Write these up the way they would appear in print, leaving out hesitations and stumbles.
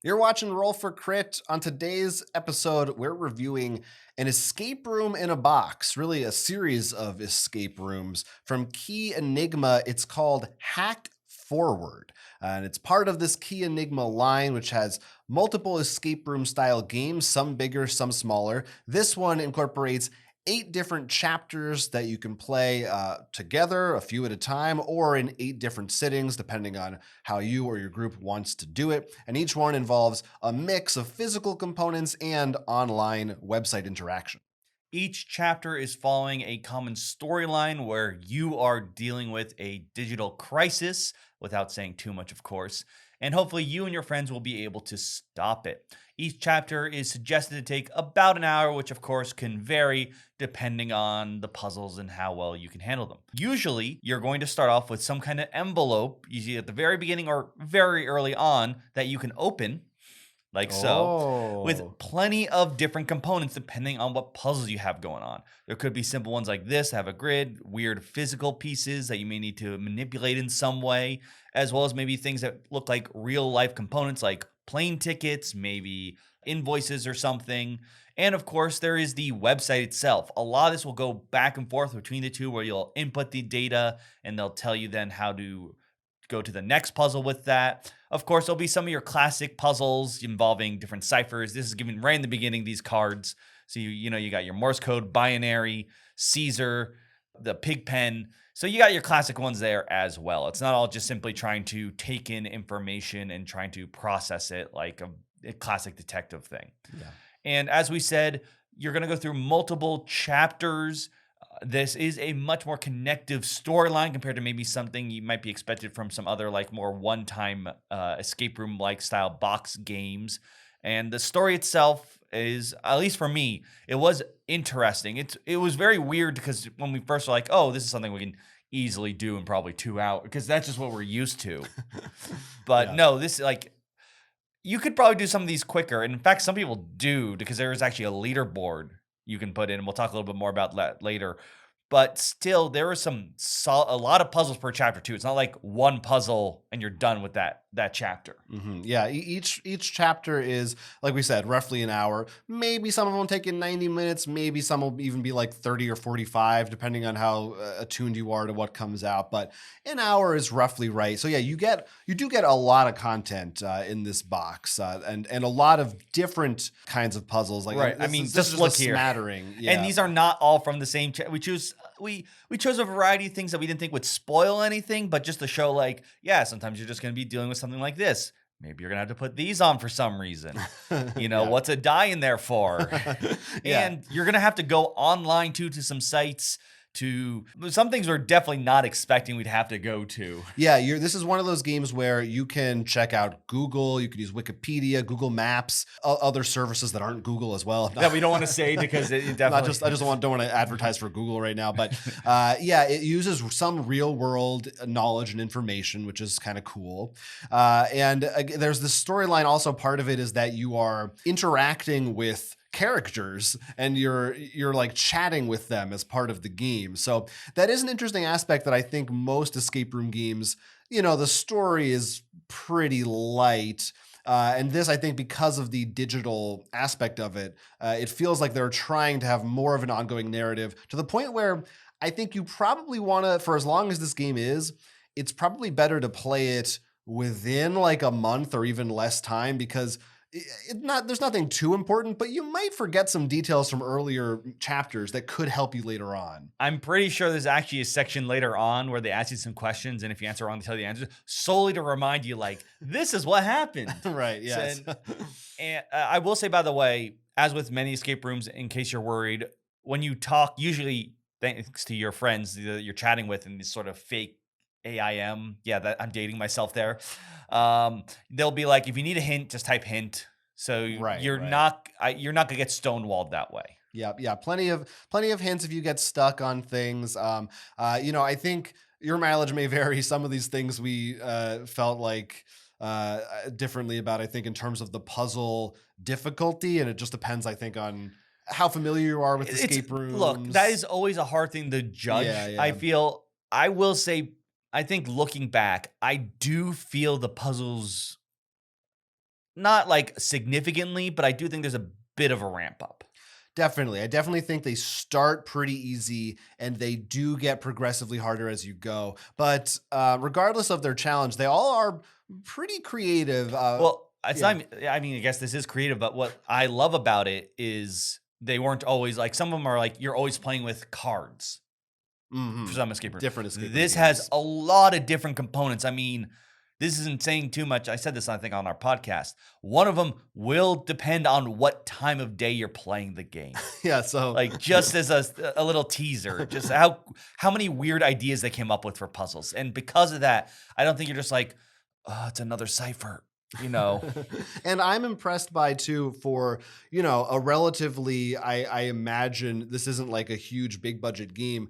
You're watching Roll for Crit. On today's episode, we're reviewing an escape room in a box, really a series of escape rooms from Key Enigma. It's called Hack Forward. And it's part of this Key Enigma line, which has multiple escape room style games, some bigger, some smaller. This one incorporates 8 different chapters that you can play together, a few at a time, or in 8 different sittings, depending on how you or your group wants to do it. And each one involves a mix of physical components and online website interaction. Each chapter is following a common storyline where you are dealing with a digital crisis, without saying too much, of course, and hopefully you and your friends will be able to stop it. Each chapter is suggested to take about an hour, which of course can vary depending on the puzzles and how well you can handle them. Usually, you're going to start off with some kind of envelope, usually at the very beginning or very early on, that you can open like so, Oh, with plenty of different components depending on what puzzles you have going on. There could be simple ones like this, have a grid, weird physical pieces that you may need to manipulate in some way, as well as maybe things that look like real life components like plane tickets, maybe invoices or something. And of course, there is the website itself. A lot of this will go back and forth between the two where you'll input the data and they'll tell you then how to go to the next puzzle with that. Of course, there'll be some of your classic puzzles involving different ciphers. This is given right in the beginning, these cards. So you got your Morse code, binary, Caesar, the pig pen. So you got your classic ones there as well. It's not all just simply trying to take in information and trying to process it like a classic detective thing. yeah. And as we said, you're going to go through multiple chapters. This is a much more connective storyline compared to maybe something you might be expected from some other like more one-time escape room like style box games. And the story itself is, at least for me, it was interesting. It was very weird because when we first were like, oh, this is something we can easily do in probably 2 hours because that's just what we're used to. But Yeah. no, this like you could probably do some of these quicker. And in fact, some people do because there is actually a leaderboard you can put in. And we'll talk a little bit more about that later. But still, there are a lot of puzzles per chapter too. It's not like one puzzle and you're done with that chapter. Yeah, each chapter is, like we said, roughly an hour. Maybe some of them take in 90 minutes. Maybe some will even be like 30 or 45, depending on how attuned you are to what comes out. But an hour is roughly right. So yeah, you do get a lot of content in this box, and a lot of different kinds of puzzles. Like Right. I this mean, is this just is just a look here. smattering. And Yeah. these are not all from the same we chose a variety of things that we didn't think would spoil anything, but just to show like, yeah, sometimes you're just going to be dealing with something like this. Maybe you're going to have to put these on for some reason. Yeah. What's a die in there for? Yeah. And you're going to have to go online too to some sites some things we're definitely not expecting we'd have to go to. Yeah, this is one of those games where you can check out Google, you could use Wikipedia, Google Maps, other services that aren't Google as well. That we don't want to say because it Not definitely just I just don't want to advertise for Google right now, but yeah, it uses some real world knowledge and information, which is kind of cool. And there's this storyline. Also, part of it is that you are interacting with characters and you're like chatting with them as part of the game. So that is an interesting aspect that I think most escape room games, the story is pretty light. And this, I think, because of the digital aspect of it, it feels like they're trying to have more of an ongoing narrative to the point where I think you probably want to, for as long as this game is, it's probably better to play it within like a month or even less time because there's nothing too important, but you might forget some details from earlier chapters that could help you later on. I'm pretty sure there's actually a section later on where they ask you some questions, and if you answer wrong, they tell you the answer solely to remind you, like, this is what happened. Right. Yes. And I will say, by the way, as with many escape rooms, in case you're worried, when you talk, usually thanks to your friends that you're chatting with in this sort of fake AIM, yeah, that I'm dating myself there. They'll be like, if you need a hint, just type hint. So Right. you're Right. not you're not gonna get stonewalled that way. Yeah, yeah, plenty of hints if you get stuck on things. I think your mileage may vary. Some of these things we felt like differently about. I think in terms of the puzzle difficulty, and it just depends. I think on how familiar you are with It's escape look, that rooms. is always a hard thing to judge. Yeah, I yeah. feel I will say I think looking back, I do feel the puzzles not like significantly, but I do think there's a bit of a ramp up. Definitely. I definitely think they start pretty easy and they do get progressively harder as you go. But regardless of their challenge, they all are pretty creative. Well, it's Yeah. not I mean, I guess this is creative, but what I love about it is they weren't always like some of them are like you're always playing with cards for Hmm. some escape room. Different escape room This has games. a lot of different components. I mean, this isn't saying too much. I said this, I think, on our podcast. One of them will depend on what time of day you're playing the game. Yeah. So, Like just as a little teaser, just how many weird ideas they came up with for puzzles. And because of that, I don't think you're just like, oh, it's another cipher, you know. and I'm impressed by too for, a relatively, I imagine this isn't like a huge big budget game.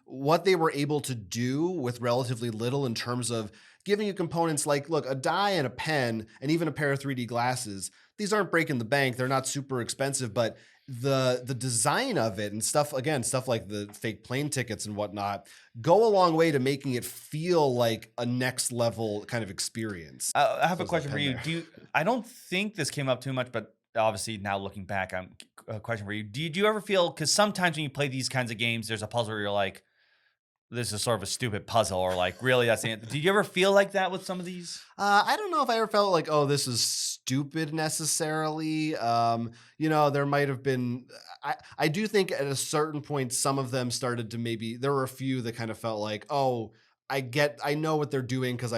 What they were able to do with relatively little in terms of giving you components like, look, a die and a pen and even a pair of 3D glasses. These aren't breaking the bank. They're not super expensive, but the design of it and stuff, again, stuff like the fake plane tickets and whatnot, go a long way to making it feel like a next level kind of experience. I have a There's that question for pen you. there. I don't think this came up too much, but obviously now looking back, I'm a question for you. Did you ever feel, because sometimes when you play these kinds of games, there's a puzzle where you're like, this is sort of a stupid puzzle, or like, really, that's the end. Did you ever feel like that with some of these? I don't know if I ever felt like, oh, this is stupid necessarily. There might have been. I do think at a certain point, some of them started to maybe. There were a few that kind of felt like, oh, I know what they're doing because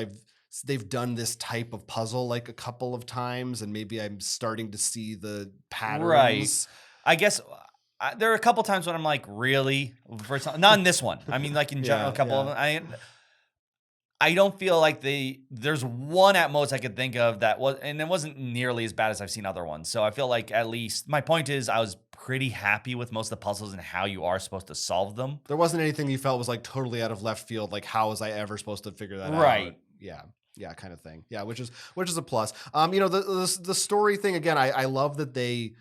they've done this type of puzzle like a couple of times, and maybe I'm starting to see the Right. patterns. I guess there are a couple times when I'm like, really? Not in this one. I mean, like in general, Yeah, a couple of yeah. them. I don't feel like there's one at most I could think of that was, and it wasn't nearly as bad as I've seen other ones. So I feel like at least my point is I was pretty happy with most of the puzzles and how you are supposed to solve them. There wasn't anything you felt was like totally out of left field. Like, how was I ever supposed to figure that out? Right. Yeah. Yeah, kind of thing. Yeah, which is a plus. The story thing again. I love that they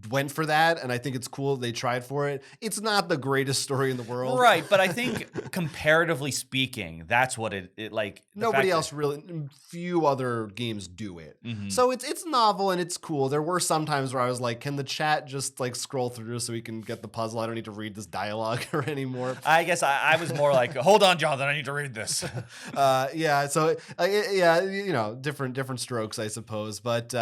went for that, and I think it's cool they tried for it. It's not the greatest story in the world. Right. But I think comparatively speaking, that's what it like the fact Nobody that else really, few other games do it. Mhm. So it's novel and it's cool. There were some times where I was like, can the chat just like scroll through so we can get the puzzle? I don't need to read this dialogue or anymore. I guess I was more like, hold on, Jonathan, I need to read this. Yeah. So yeah, different strokes, I suppose. But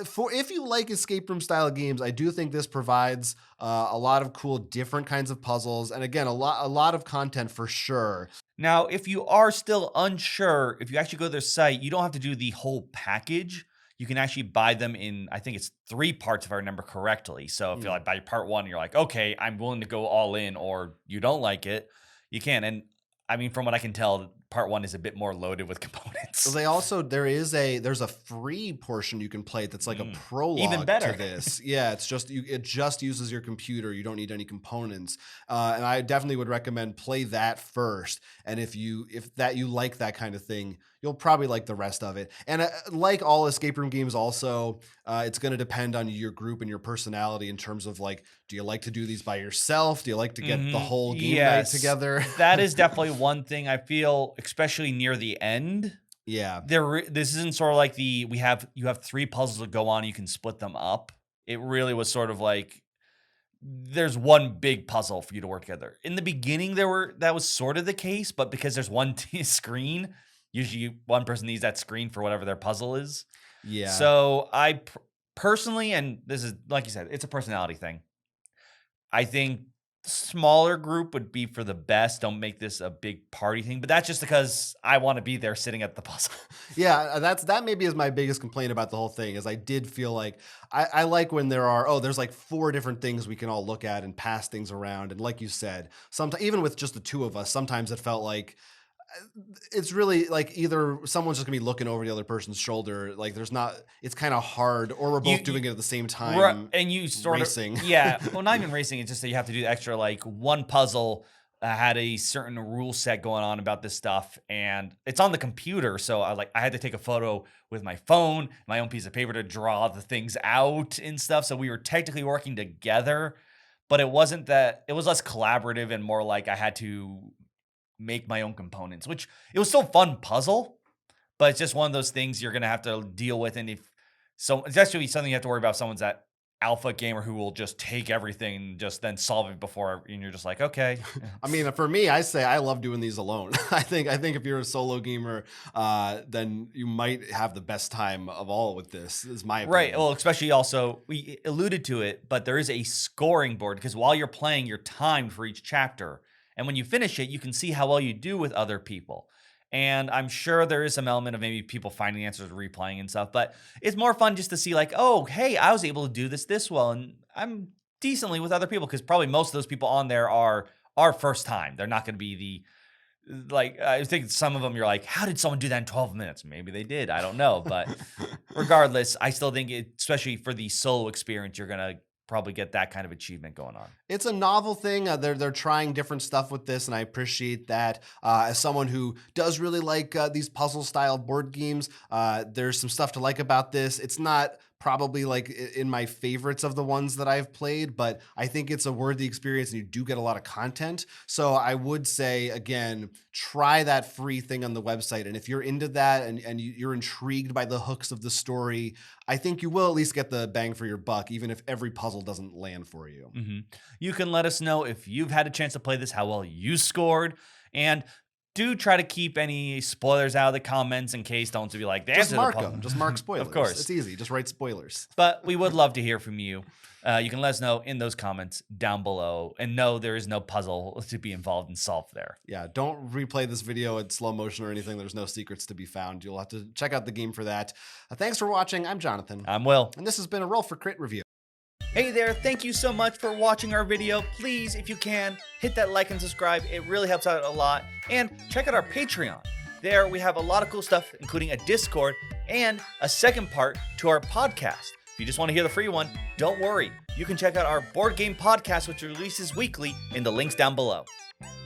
for if you like escape room style games, I do think this provides a lot of cool different kinds of puzzles, and again, a lot of content for sure. Now, if you are still unsure, if you actually go to their site, you don't have to do the whole package. You can actually buy them in, I think it's 3 parts if I remember correctly. So if you're Mm. like by part 1, you're like, okay, I'm willing to go all in, or you don't like it, you can. And I mean, from what I can tell, part 1 is a bit more loaded with components. They also there's a free portion you can play that's like a Mm. Even prologue better. to this. Yeah, it just uses your computer. You don't need any components, and I definitely would recommend play that first. And if you like that kind of thing, you'll probably like the rest of it. And like all escape room games, also it's going to depend on your group and your personality in terms of like, do you like to do these by yourself? Do you like to get the Mhm. whole game night Yes. together? That is definitely one thing I feel, especially near the end. Yeah. This isn't sort of like you have 3 puzzles to go on, you can split them up. It really was sort of like there's one big puzzle for you to work together. In the beginning, that was sort of the case, but because there's one screen, usually one person needs that screen for whatever their puzzle is. Yeah. So personally, and this is like you said, it's a personality thing. I think smaller group would be for the best. Don't make this a big party thing, but that's just because I want to be there sitting at the puzzle. Yeah, that maybe is my biggest complaint about the whole thing is I did feel like I like when there's like 4 different things we can all look at and pass things around. And like you said, sometimes even with just the 2 of us, sometimes it felt like it's really like either someone's just gonna be looking over the other person's shoulder. Like it's kind of hard, or we're both You- doing it at the same Right, time. and you sort racing. of yeah, well, not even racing. It's just that you have to do the extra. Like one puzzle had a certain rule set going on about this stuff, and it's on the computer. So I had to take a photo with my phone, my own piece of paper to draw the things out and stuff. So we were technically working together, but it wasn't that. It was less collaborative and more like I had to make my own components, which it was still a fun puzzle. But it's just one of those things you're gonna have to deal with, and if So it's actually something you have to worry about. If someone's that alpha gamer who will just take everything and just then solve it before, and you're just like, okay. I mean, for me, I say I love doing these alone. I think if you're a solo gamer, then you might have the best time of all with this. Is my opinion. Right. Well, especially also, we alluded to it, but there is a scoring board because while you're playing, you're timed for each chapter. And when you finish it, you can see how well you do with other people. And I'm sure there is some element of maybe people finding answers, replaying and stuff, but it's more fun just to see like, oh, hey, I was able to do this well. And I'm decently with other people because probably most of those people on there are first time. They're not going to be like, I think some of them you're like, how did someone do that in 12 minutes? Maybe they did. I don't know. But regardless, I still think especially for the solo experience, you're going to probably get that kind of achievement going on. It's a novel thing. They're trying different stuff with this, and I appreciate that. As someone who does really like these puzzle style board games, there's some stuff to like about this. It's not probably like in my favorites of the ones that I've played, but I think it's a worthy experience and you do get a lot of content. So I would say, again, try that free thing on the website. And if you're into that and you're intrigued by the hooks of the story, I think you will at least get the bang for your buck, even if every puzzle doesn't land for you. Mm-hmm. You can let us know if you've had a chance to play this, how well you scored, and do try to keep any spoilers out of the comments in case don't to be like, just mark them. Just mark spoilers. Of course. It's easy. Just write spoilers. But we would love to hear from you. You can let us know in those comments down below. And no, there is no puzzle to be involved and solved there. Yeah, don't replay this video in slow motion or anything. There's no secrets to be found. You'll have to check out the game for that. Thanks for watching. I'm Jonathan. I'm Will. And this has been a Roll for Crit review. Hey there, thank you so much for watching our video. Please, if you can, hit that like and subscribe. It really helps out a lot. And check out our Patreon. There we have a lot of cool stuff, including a Discord and a second part to our podcast. If you just want to hear the free one, don't worry. You can check out our board game podcast, which releases weekly, in the links down below.